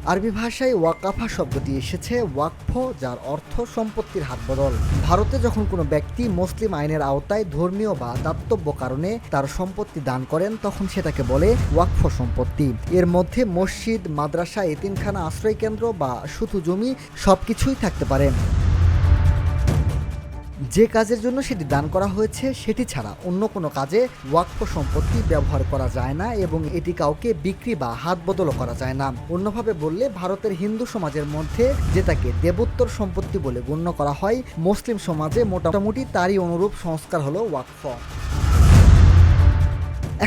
আরবি ভাষায় ওয়াকাফা শব্দটি এসেছে ওয়াকফ, যার অর্থ সম্পত্তির হাতবদল। ভারতে যখন কোনো ব্যক্তি মুসলিম আইনের আওতায় ধর্মীয় বা দাতব্য কারণে তার সম্পত্তি দান করেন, তখন সেটাকে বলে ওয়াকফ সম্পত্তি। এর মধ্যে মসজিদ, মাদ্রাসা, এতিমখানা, আশ্রয়কেন্দ্র বা শুধু জমি সবকিছুই থাকতে পারে। যে কাজের জন্য সেটি দান করা হয়েছে সেটি ছাড়া অন্য কোনো কাজে ওয়াকফ সম্পত্তি ব্যবহার করা যায় না এবং এটি কাউকে বিক্রি বা হাত বদলও করা যায় না। অন্যভাবে বললে ভারতের হিন্দু সমাজের মধ্যে যেটাকে দেবোত্তর সম্পত্তি বলে গণ্য করা হয়, মুসলিম সমাজে মোটামুটি তারই অনুরূপ সংস্কার হলো ওয়াকফ।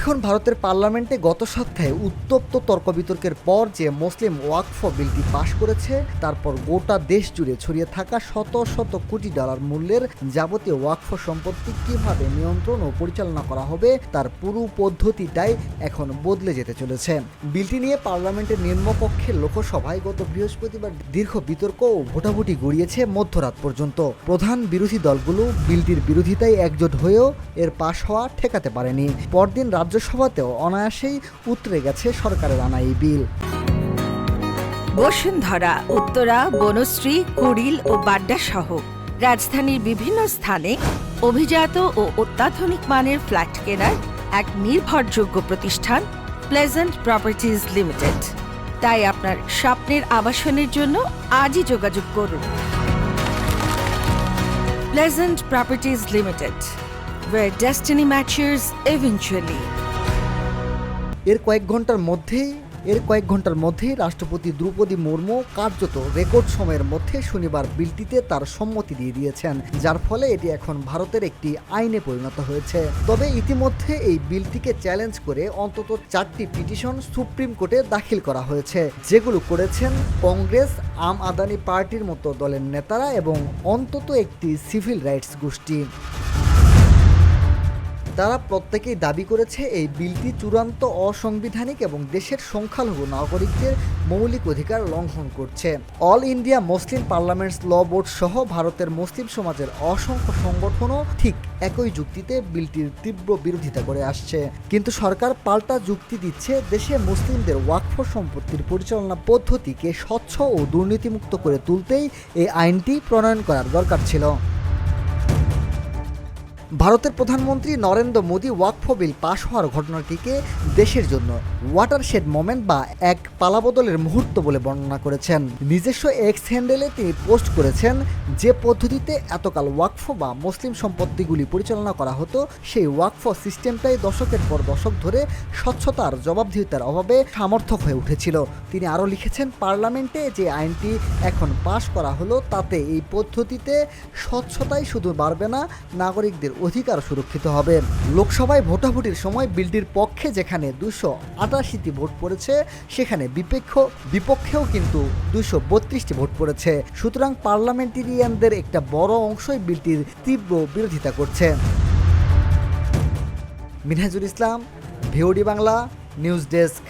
এখন ভারতের পার্লামেন্টে গত সপ্তাহে উত্তপ্ত তর্ক বিতর্কের পর যে মুসলিম ওয়াকফ বিলটি পাশ করেছে, তারপর গোটা দেশ জুড়ে ছড়িয়ে থাকা শত শত কোটি ডলার মূল্যের যাবতীয় ওয়াকফ সম্পত্তি কিভাবে নিয়ন্ত্রণ ও পরিচালনা করা হবে তার পুরো পদ্ধতিটাই এখন বদলে যেতে চলেছে। বিলটি নিয়ে পার্লামেন্টের নিম্নকক্ষের লোকসভায় গত বৃহস্পতিবার দীর্ঘ বিতর্ক ও ভোটাভুটি গড়িয়েছে মধ্যরাত পর্যন্ত। প্রধান বিরোধী দলগুলো বিলটির বিরোধিতায় একজোট হয়েও এর পাশ হওয়া ঠেকাতে পারেনি। পরদিন রাজ্যসভাতেও অনায়াসেই উতরে গেছে সরকারের আনা এই বিল। বসুন্ধরা, উত্তরা, বনশ্রী, কুড়িল ও বাড্ডা সহ রাজধানীর বিভিন্ন স্থানে অভিজাত ও অত্যাধুনিক মানের ফ্ল্যাট কেনার এক নির্ভরযোগ্য প্রতিষ্ঠান প্লেজেন্ট প্রপার্টিজ লিমিটেড। তাই আপনার স্বপ্নের আবাসনের জন্য আজই যোগাযোগ করুন। Pleasant properties limited, where destiny matches eventually. এর কয়েক ঘন্টার মধ্যেই রাষ্ট্রপতি দ্রৌপদী মুর্মু কার্যত রেকর্ড সময়ের মধ্যে শনিবার বিলটিতে তার সম্মতি দিয়ে দিয়েছেন, যার ফলে এটি এখন ভারতের একটি আইনে পরিণত হয়েছে। তবে ইতিমধ্যে এই বিলটিকে চ্যালেঞ্জ করে অন্তত 4টি পিটিশন সুপ্রিম কোর্টে দাখিল করা হয়েছে, যেগুলো করেছেন কংগ্রেস, আম আদমি পার্টির মতো দলের নেতারা এবং অন্তত একটি সিভিল রাইটস গোষ্ঠী। তারা প্রত্যেকেই দাবি করেছে এই বিলটি চূড়ান্ত অসাংবিধানিক এবং দেশের সংখ্যালঘু নাগরিকদের মৌলিক অধিকার লঙ্ঘন করছে। অল ইন্ডিয়া মুসলিম পার্লামেন্টস ল বোর্ড সহ ভারতের মুসলিম সমাজের অসংখ্য সংগঠনও ঠিক একই যুক্তিতে বিলটির তীব্র বিরোধিতা করে আসছে। কিন্তু সরকার পাল্টা যুক্তি দিচ্ছে, দেশে মুসলিমদের ওয়াকফ সম্পত্তির পরিচালনা পদ্ধতিকে স্বচ্ছ ও দুর্নীতিমুক্ত করে তুলতেই এই আইনটি প্রণয়ন করার দরকার ছিল। ভারতের প্রধানমন্ত্রী নরেন্দ্র মোদী ওয়াকফ বিল পাশ হওয়ার ঘটনাটিকে দেশের জন্য ওয়াটারশেড মোমেন্ট বা এক পালাবদলের মুহূর্ত বলে বর্ণনা করেছেন। নিজস্ব এক্স হ্যান্ডেলে তিনি পোস্ট করেছেন, যে পদ্ধতিতে এতকাল ওয়াকফ বা মুসলিম সম্পত্তিগুলি পরিচালনা করা হতো, সেই ওয়াকফ সিস্টেমটাই দশকের পর দশক ধরে স্বচ্ছতার জবাবদিহিতার অভাবে সামর্থক হয়ে উঠেছিল। তিনি আরও লিখেছেন, পার্লামেন্টে যে আইনটি এখন পাশ করা হলো তাতে এই পদ্ধতিতে স্বচ্ছতাই শুধু বাড়বে না, নাগরিকদের অধিকার সুরক্ষিত হবে। লোকসভায় ভোটাভুটির সময় বিলটির পক্ষে যেখানে 288টি ভোট পড়েছে, সেখানে বিপক্ষেও কিন্তু 232টি ভোট পড়েছে। সুতরাং পার্লামেন্টেরিয়ানদের একটা বড় অংশই বিলটির তীব্র বিরোধিতা করছে। মিনহাজুল ইসলাম, ভিওডি বাংলা, নিউজ ডেস্ক।